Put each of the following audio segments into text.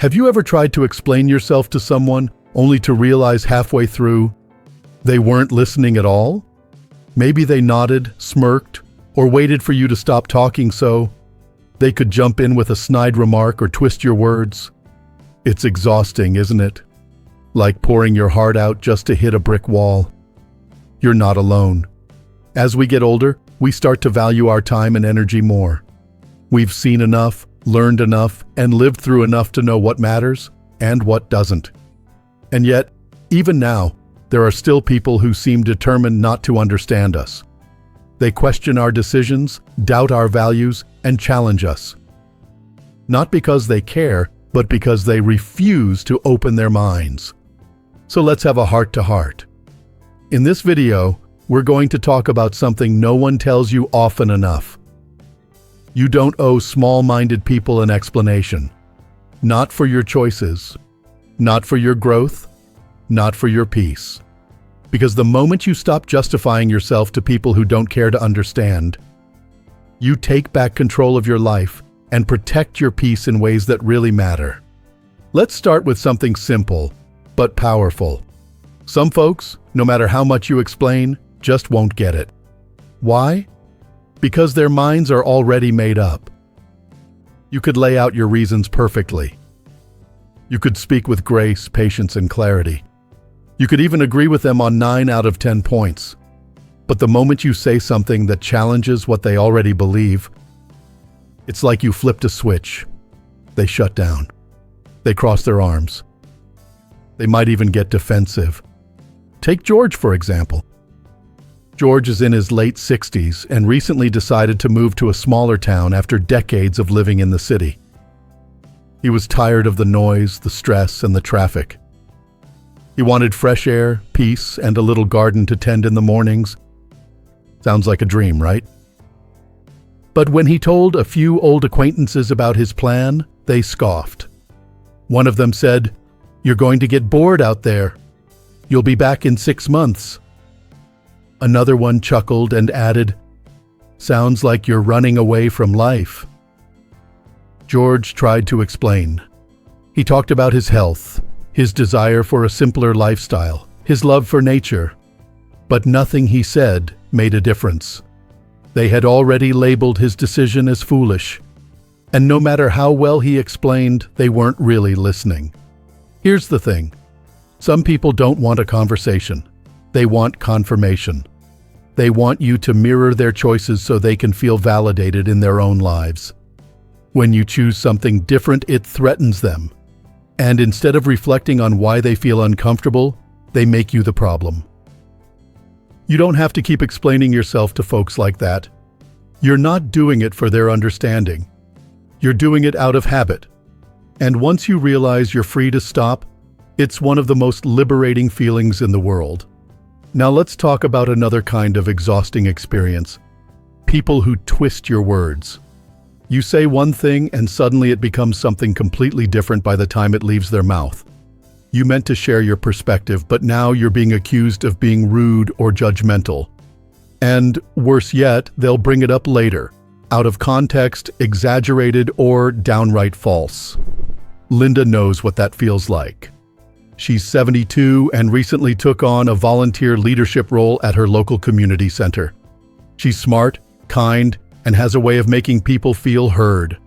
Have you ever tried to explain yourself to someone only to realize halfway through they weren't listening at all? Maybe they nodded, smirked, or waited for you to stop talking so they could jump in with a snide remark or twist your words. It's exhausting, isn't it? Like pouring your heart out just to hit a brick wall. You're not alone. As we get older, we start to value our time and energy more. We've seen enough, learned enough, and lived through enough to know what matters and what doesn't. And yet, even now, there are still people who seem determined not to understand us. They question our decisions, doubt our values, and challenge us. Not because they care, but because they refuse to open their minds. So let's have a heart-to-heart. In this video, we're going to talk about something no one tells you often enough. You don't owe small-minded people an explanation. Not for your choices, not for your growth, not for your peace. Because the moment you stop justifying yourself to people who don't care to understand, you take back control of your life and protect your peace in ways that really matter. Let's start with something simple, but powerful. Some folks, no matter how much you explain, just won't get it. Why? Because their minds are already made up. You could lay out your reasons perfectly. You could speak with grace, patience, and clarity. You could even agree with them on 9 out of 10 points. But the moment you say something that challenges what they already believe, it's like you flipped a switch. They shut down. They cross their arms. They might even get defensive. Take George, for example. George is in his late 60s and recently decided to move to a smaller town after decades of living in the city. He was tired of the noise, the stress, and the traffic. He wanted fresh air, peace, and a little garden to tend in the mornings. Sounds like a dream, right? But when he told a few old acquaintances about his plan, they scoffed. One of them said, "You're going to get bored out there. You'll be back in 6 months." Another one chuckled and added, "Sounds like you're running away from life." George tried to explain. He talked about his health, his desire for a simpler lifestyle, his love for nature. But nothing he said made a difference. They had already labeled his decision as foolish. And no matter how well he explained, they weren't really listening. Here's the thing. Some people don't want a conversation. They want confirmation. They want you to mirror their choices so they can feel validated in their own lives. When you choose something different, it threatens them. And instead of reflecting on why they feel uncomfortable, they make you the problem. You don't have to keep explaining yourself to folks like that. You're not doing it for their understanding. You're doing it out of habit. And once you realize you're free to stop, it's one of the most liberating feelings in the world. Now let's talk about another kind of exhausting experience. People who twist your words. You say one thing and suddenly it becomes something completely different by the time it leaves their mouth. You meant to share your perspective, but now you're being accused of being rude or judgmental. And worse yet, they'll bring it up later, out of context, exaggerated, or downright false. Linda knows what that feels like. She's 72 and recently took on a volunteer leadership role at her local community center. She's smart, kind, and has a way of making people feel heard.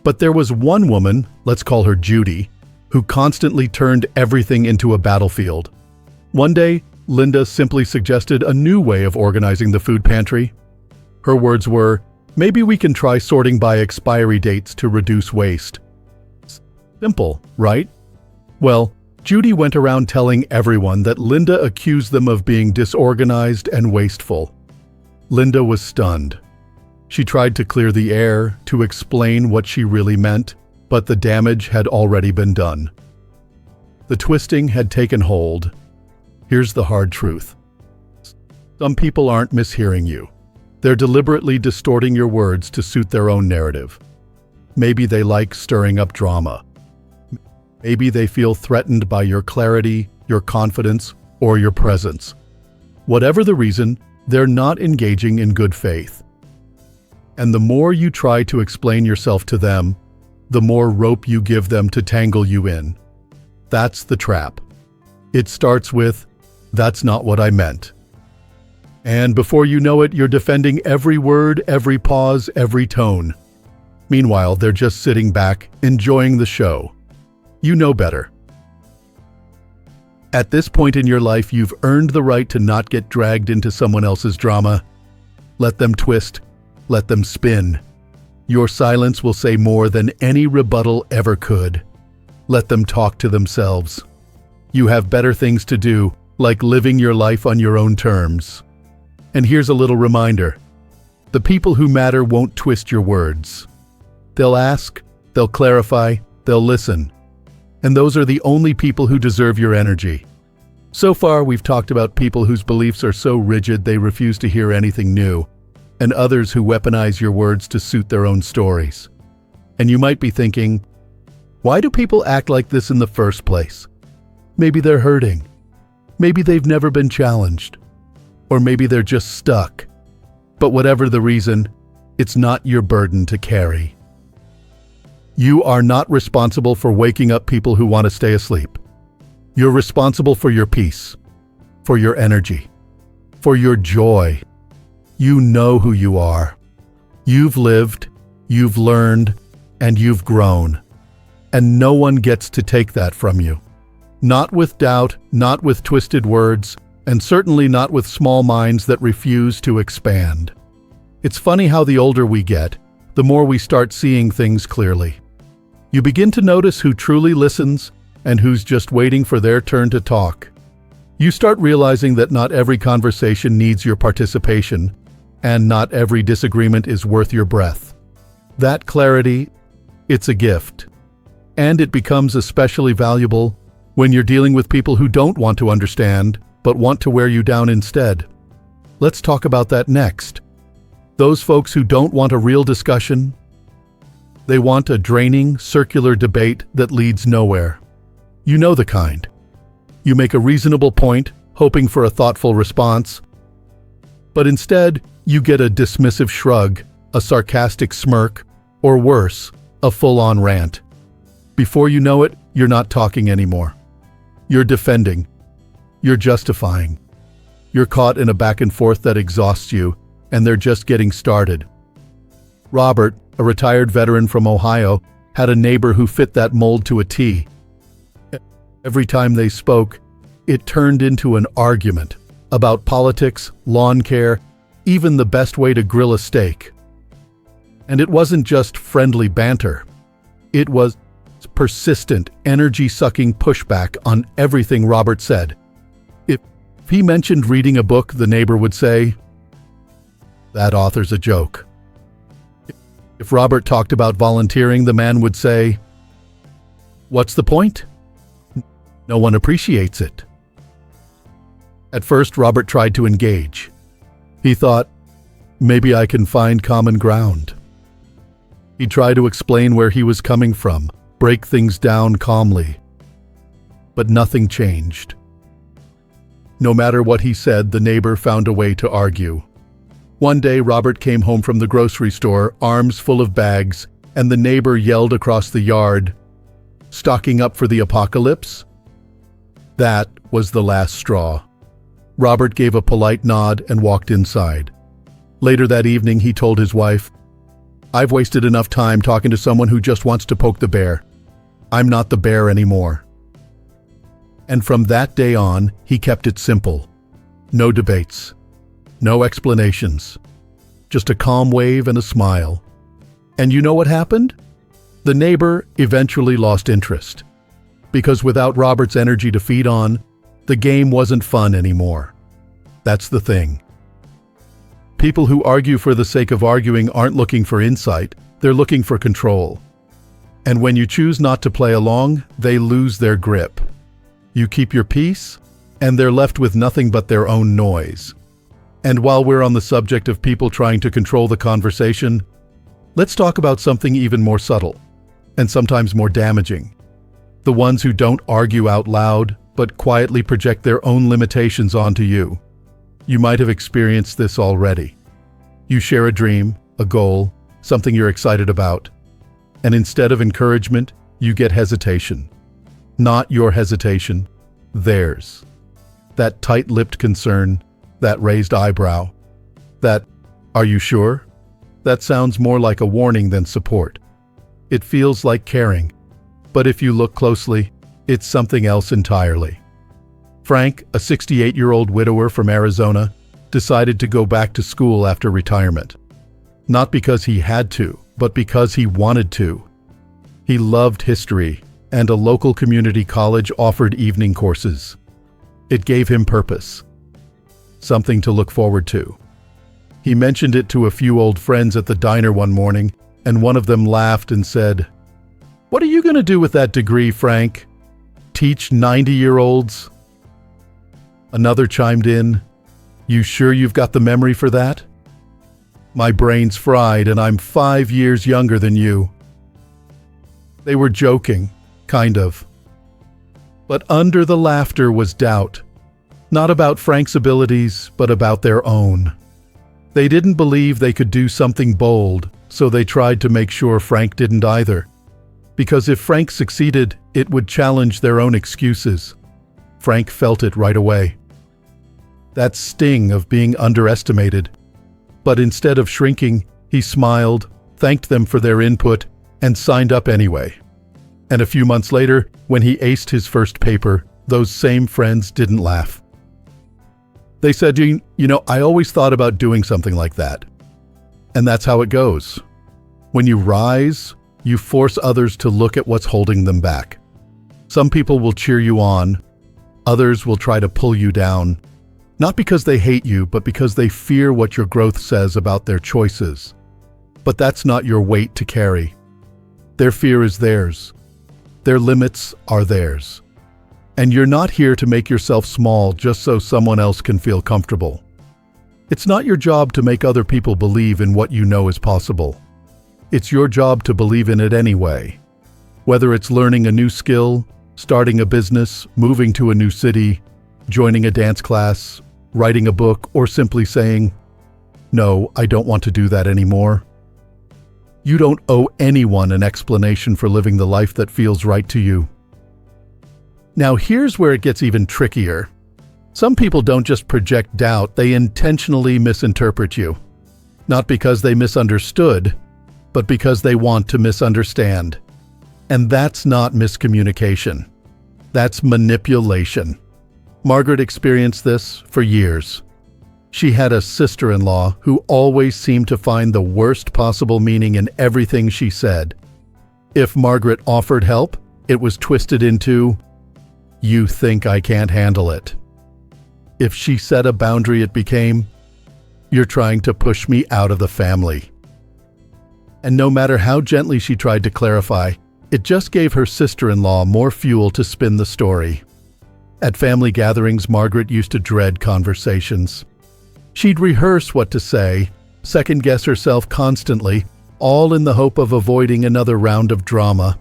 But there was one woman, let's call her Judy, who constantly turned everything into a battlefield. One day, Linda simply suggested a new way of organizing the food pantry. Her words were, "Maybe we can try sorting by expiry dates to reduce waste." Simple, right? Well, Judy went around telling everyone that Linda accused them of being disorganized and wasteful. Linda was stunned. She tried to clear the air, to explain what she really meant, but the damage had already been done. The twisting had taken hold. Here's the hard truth. Some people aren't mishearing you. They're deliberately distorting your words to suit their own narrative. Maybe they like stirring up drama. Maybe they feel threatened by your clarity, your confidence, or your presence. Whatever the reason, they're not engaging in good faith. And the more you try to explain yourself to them, the more rope you give them to tangle you in. That's the trap. It starts with, "That's not what I meant." And before you know it, you're defending every word, every pause, every tone. Meanwhile, they're just sitting back, enjoying the show. You know better. At this point in your life, you've earned the right to not get dragged into someone else's drama. Let them twist. Let them spin. Your silence will say more than any rebuttal ever could. Let them talk to themselves. You have better things to do, like living your life on your own terms. And here's a little reminder. The people who matter won't twist your words. They'll ask, they'll clarify, they'll listen. And those are the only people who deserve your energy. So far, we've talked about people whose beliefs are so rigid they refuse to hear anything new, and others who weaponize your words to suit their own stories. And you might be thinking, why do people act like this in the first place? Maybe they're hurting. Maybe they've never been challenged. Or maybe they're just stuck. But whatever the reason, it's not your burden to carry. You are not responsible for waking up people who want to stay asleep. You're responsible for your peace, for your energy, for your joy. You know who you are. You've lived, you've learned, and you've grown. And no one gets to take that from you. Not with doubt, not with twisted words, and certainly not with small minds that refuse to expand. It's funny how the older we get, the more we start seeing things clearly. You begin to notice who truly listens and who's just waiting for their turn to talk. You start realizing that not every conversation needs your participation, and not every disagreement is worth your breath. That clarity, it's a gift. And it becomes especially valuable when you're dealing with people who don't want to understand, but want to wear you down instead. Let's talk about that next. Those folks who don't want a real discussion, they want a draining, circular debate that leads nowhere. You know the kind. You make a reasonable point, hoping for a thoughtful response, but instead, you get a dismissive shrug, a sarcastic smirk, or worse, a full-on rant. Before you know it, you're not talking anymore. You're defending. You're justifying. You're caught in a back and forth that exhausts you, and they're just getting started. Robert, a retired veteran from Ohio, had a neighbor who fit that mold to a T. Every time they spoke, it turned into an argument about politics, lawn care, even the best way to grill a steak. And it wasn't just friendly banter. It was persistent, energy-sucking pushback on everything Robert said. If he mentioned reading a book, the neighbor would say, "That author's a joke." If Robert talked about volunteering, the man would say, "What's the point? No one appreciates it." At first, Robert tried to engage. He thought, maybe I can find common ground. He'd try to explain where he was coming from, break things down calmly. But nothing changed. No matter what he said, the neighbor found a way to argue. One day, Robert came home from the grocery store, arms full of bags, and the neighbor yelled across the yard, "Stocking up for the apocalypse?" That was the last straw. Robert gave a polite nod and walked inside. Later that evening, he told his wife, "I've wasted enough time talking to someone who just wants to poke the bear. I'm not the bear anymore." And from that day on, he kept it simple. No debates. No explanations. Just a calm wave and a smile. And you know what happened? The neighbor eventually lost interest. Because without Robert's energy to feed on, the game wasn't fun anymore. That's the thing. People who argue for the sake of arguing aren't looking for insight, they're looking for control. And when you choose not to play along, they lose their grip. You keep your peace, and they're left with nothing but their own noise. And while we're on the subject of people trying to control the conversation, let's talk about something even more subtle, and sometimes more damaging. The ones who don't argue out loud, but quietly project their own limitations onto you. You might have experienced this already. You share a dream, a goal, something you're excited about. And instead of encouragement, you get hesitation. Not your hesitation, theirs. That tight-lipped concern, that raised eyebrow, that, "Are you sure?" That sounds more like a warning than support. It feels like caring, but if you look closely, it's something else entirely. Frank, a 68-year-old widower from Arizona, decided to go back to school after retirement. Not because he had to, but because he wanted to. He loved history, and a local community college offered evening courses. It gave him purpose, something to look forward to. He mentioned it to a few old friends at the diner one morning, and one of them laughed and said, "What are you going to do with that degree, Frank? Teach 90-year-olds?" Another chimed in, "You sure you've got the memory for that? My brain's fried and I'm 5 years younger than you." They were joking, kind of. But under the laughter was doubt. Not about Frank's abilities, but about their own. They didn't believe they could do something bold, so they tried to make sure Frank didn't either. Because if Frank succeeded, it would challenge their own excuses. Frank felt it right away. That sting of being underestimated. But instead of shrinking, he smiled, thanked them for their input, and signed up anyway. And a few months later, when he aced his first paper, those same friends didn't laugh. They said, you know, I always thought about doing something like that. And that's how it goes. When you rise, you force others to look at what's holding them back. Some people will cheer you on. Others will try to pull you down. Not because they hate you, but because they fear what your growth says about their choices. But that's not your weight to carry. Their fear is theirs. Their limits are theirs. And you're not here to make yourself small just so someone else can feel comfortable. It's not your job to make other people believe in what you know is possible. It's your job to believe in it anyway. Whether it's learning a new skill, starting a business, moving to a new city, joining a dance class, writing a book, or simply saying, "No, I don't want to do that anymore." You don't owe anyone an explanation for living the life that feels right to you. Now here's where it gets even trickier. Some people don't just project doubt, they intentionally misinterpret you. Not because they misunderstood, but because they want to misunderstand. And that's not miscommunication. That's manipulation. Margaret experienced this for years. She had a sister-in-law who always seemed to find the worst possible meaning in everything she said. If Margaret offered help, it was twisted into, "You think I can't handle it." If she set a boundary, it became, "You're trying to push me out of the family." And no matter how gently she tried to clarify, it just gave her sister-in-law more fuel to spin the story. At family gatherings, Margaret used to dread conversations. She'd rehearse what to say, second-guess herself constantly, all in the hope of avoiding another round of drama.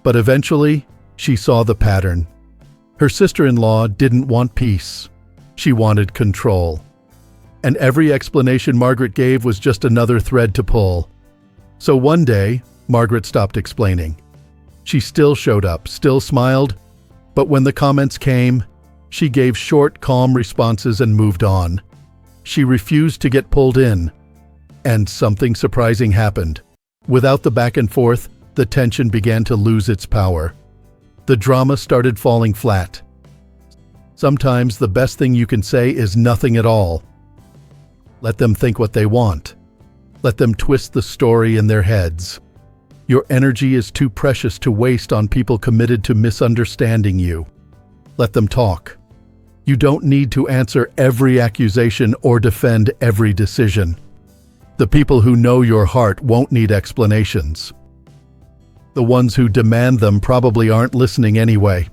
But eventually, she saw the pattern. Her sister-in-law didn't want peace. She wanted control. And every explanation Margaret gave was just another thread to pull. So one day, Margaret stopped explaining. She still showed up, still smiled, but when the comments came, she gave short, calm responses and moved on. She refused to get pulled in. And something surprising happened. Without the back and forth, the tension began to lose its power. The drama started falling flat. Sometimes the best thing you can say is nothing at all. Let them think what they want. Let them twist the story in their heads. Your energy is too precious to waste on people committed to misunderstanding you. Let them talk. You don't need to answer every accusation or defend every decision. The people who know your heart won't need explanations. The ones who demand them probably aren't listening anyway.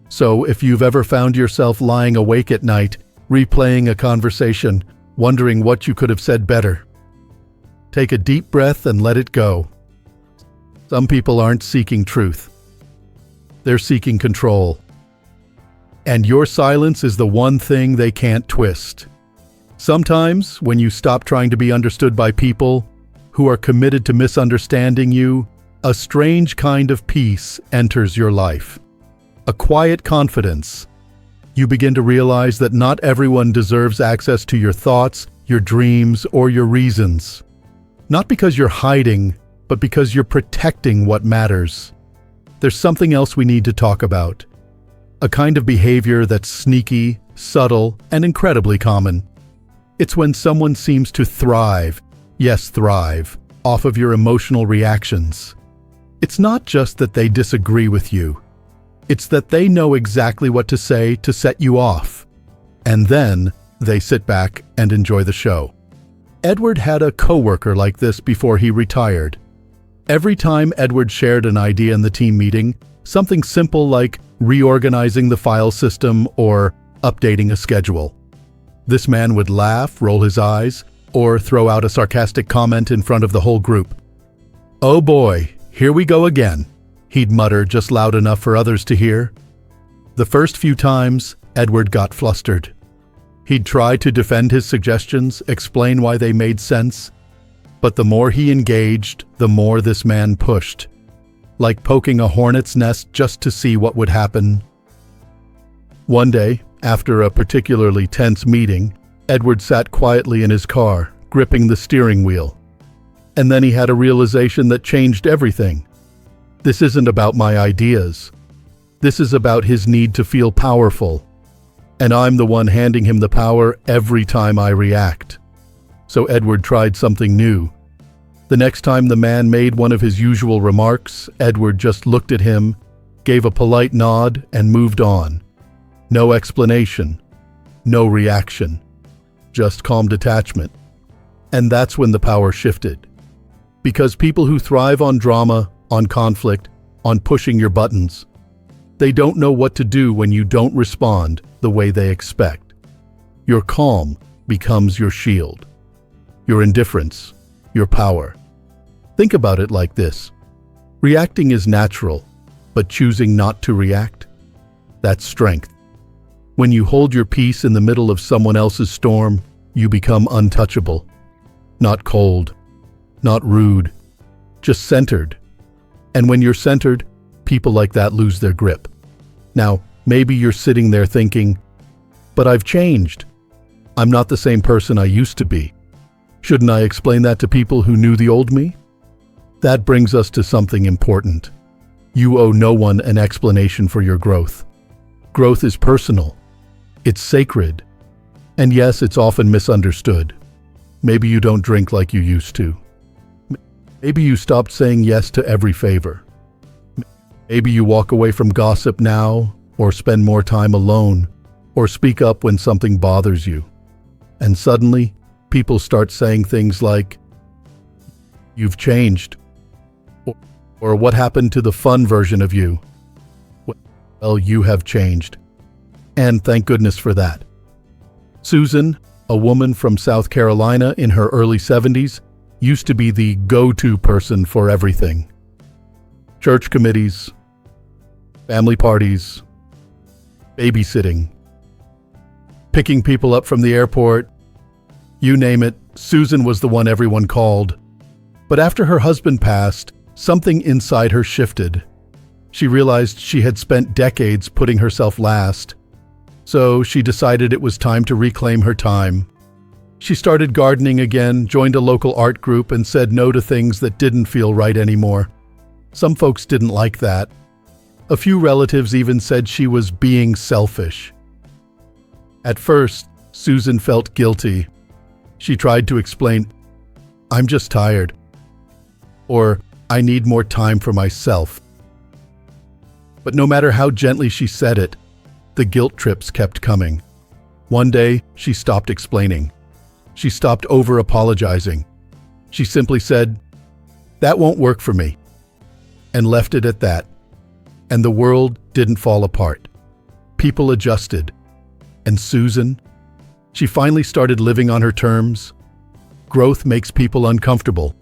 So if you've ever found yourself lying awake at night, replaying a conversation, wondering what you could have said better, take a deep breath and let it go. Some people aren't seeking truth. They're seeking control. And your silence is the one thing they can't twist. Sometimes, when you stop trying to be understood by people who are committed to misunderstanding you, A strange kind of peace enters your life. A quiet confidence. You begin to realize that not everyone deserves access to your thoughts, your dreams, or your reasons. Not because you're hiding, but because you're protecting what matters. There's something else we need to talk about. A kind of behavior that's sneaky, subtle, and incredibly common. It's when someone seems to thrive, yes, thrive, off of your emotional reactions. It's not just that they disagree with you. It's that they know exactly what to say to set you off. And then they sit back and enjoy the show. Edward had a coworker like this before he retired. Every time Edward shared an idea in the team meeting, something simple like reorganizing the file system or updating a schedule, this man would laugh, roll his eyes, or throw out a sarcastic comment in front of the whole group. "Oh boy, here we go again," he'd mutter just loud enough for others to hear. The first few times, Edward got flustered. He'd try to defend his suggestions, explain why they made sense, but the more he engaged, the more this man pushed, like poking a hornet's nest just to see what would happen. One day, after a particularly tense meeting, Edward sat quietly in his car, gripping the steering wheel. And then he had a realization that changed everything. This isn't about my ideas. This is about his need to feel powerful. And I'm the one handing him the power every time I react. So Edward tried something new. The next time the man made one of his usual remarks, Edward just looked at him, gave a polite nod, and moved on. No explanation, no reaction, just calm detachment. And that's when the power shifted. Because people who thrive on drama, on conflict, on pushing your buttons, they don't know what to do when you don't respond the way they expect. Your calm becomes your shield. Your indifference, your power. Think about it like this. Reacting is natural, but choosing not to react, that's strength. When you hold your peace in the middle of someone else's storm, you become untouchable. Not cold, not rude, just centered. And when you're centered, people like that lose their grip. Now, maybe you're sitting there thinking, "But I've changed. I'm not the same person I used to be. Shouldn't I explain that to people who knew the old me?" That brings us to something important. You owe no one an explanation for your growth. Growth is personal. It's sacred. And yes, it's often misunderstood. Maybe you don't drink like you used to. Maybe you stopped saying yes to every favor. Maybe you walk away from gossip now, or spend more time alone, or speak up when something bothers you. And suddenly, people start saying things like, "You've changed," or "What happened to the fun version of you?" Well, you have changed. And thank goodness for that. Susan, a woman from South Carolina in her early 70s, used to be the go-to person for everything. Church committees, family parties, babysitting, picking people up from the airport, you name it, Susan was the one everyone called. But after her husband passed, something inside her shifted. She realized she had spent decades putting herself last. So she decided it was time to reclaim her time. She started gardening again, joined a local art group, and said no to things that didn't feel right anymore. Some folks didn't like that. A few relatives even said she was being selfish. At first, Susan felt guilty. She tried to explain, "I'm just tired," or "I need more time for myself." But no matter how gently she said it, the guilt trips kept coming. One day, she stopped explaining. She stopped over-apologizing. She simply said, "That won't work for me," and left it at that. And the world didn't fall apart. People adjusted. And Susan, she finally started living on her terms. Growth makes people uncomfortable.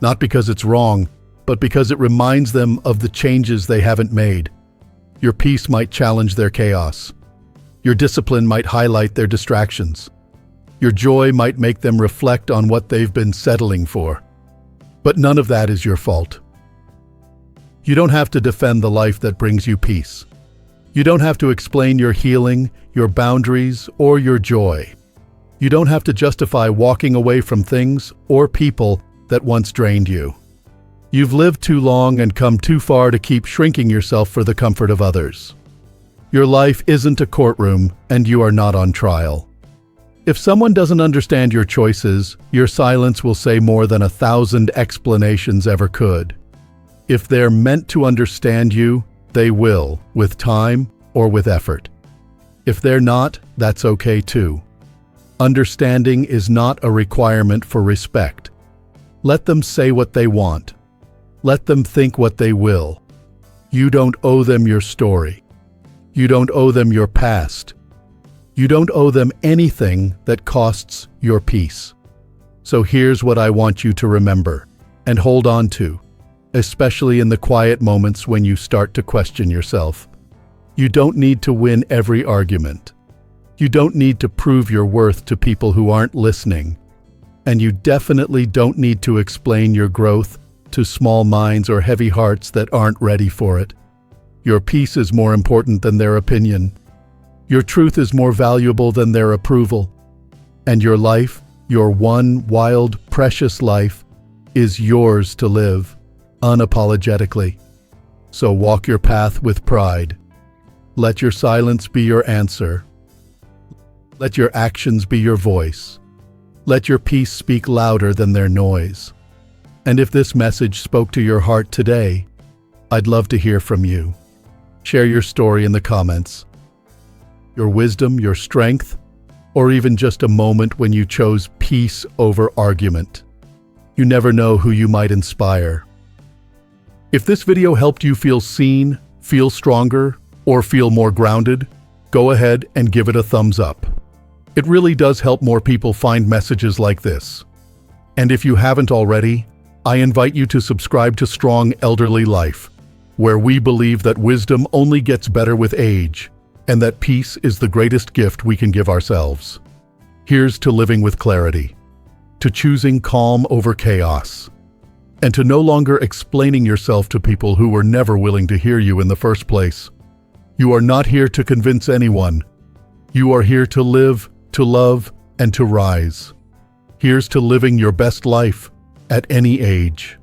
Not because it's wrong, but because it reminds them of the changes they haven't made. Your peace might challenge their chaos. Your discipline might highlight their distractions. Your joy might make them reflect on what they've been settling for. But none of that is your fault. You don't have to defend the life that brings you peace. You don't have to explain your healing, your boundaries, or your joy. You don't have to justify walking away from things or people that once drained you. You've lived too long and come too far to keep shrinking yourself for the comfort of others. Your life isn't a courtroom, and you are not on trial. If someone doesn't understand your choices, your silence will say more than 1,000 explanations ever could. If they're meant to understand you, they will, with time or with effort. If they're not, that's okay too. Understanding is not a requirement for respect. Let them say what they want. Let them think what they will. You don't owe them your story. You don't owe them your past. You don't owe them anything that costs your peace. So here's what I want you to remember and hold on to, especially in the quiet moments when you start to question yourself. You don't need to win every argument. You don't need to prove your worth to people who aren't listening. And you definitely don't need to explain your growth to small minds or heavy hearts that aren't ready for it. Your peace is more important than their opinion. Your truth is more valuable than their approval. And your life, your one wild, precious life, is yours to live, unapologetically. So walk your path with pride. Let your silence be your answer. Let your actions be your voice. Let your peace speak louder than their noise. And if this message spoke to your heart today, I'd love to hear from you. Share your story in the comments. Your wisdom, your strength, or even just a moment when you chose peace over argument. You never know who you might inspire. If this video helped you feel seen, feel stronger, or feel more grounded, go ahead and give it a thumbs up. It really does help more people find messages like this. And if you haven't already, I invite you to subscribe to Strong Elderly Life, where we believe that wisdom only gets better with age, and that peace is the greatest gift we can give ourselves. Here's to living with clarity, to choosing calm over chaos, and to no longer explaining yourself to people who were never willing to hear you in the first place. You are not here to convince anyone. You are here to live, to love, and to rise. Here's to living your best life at any age.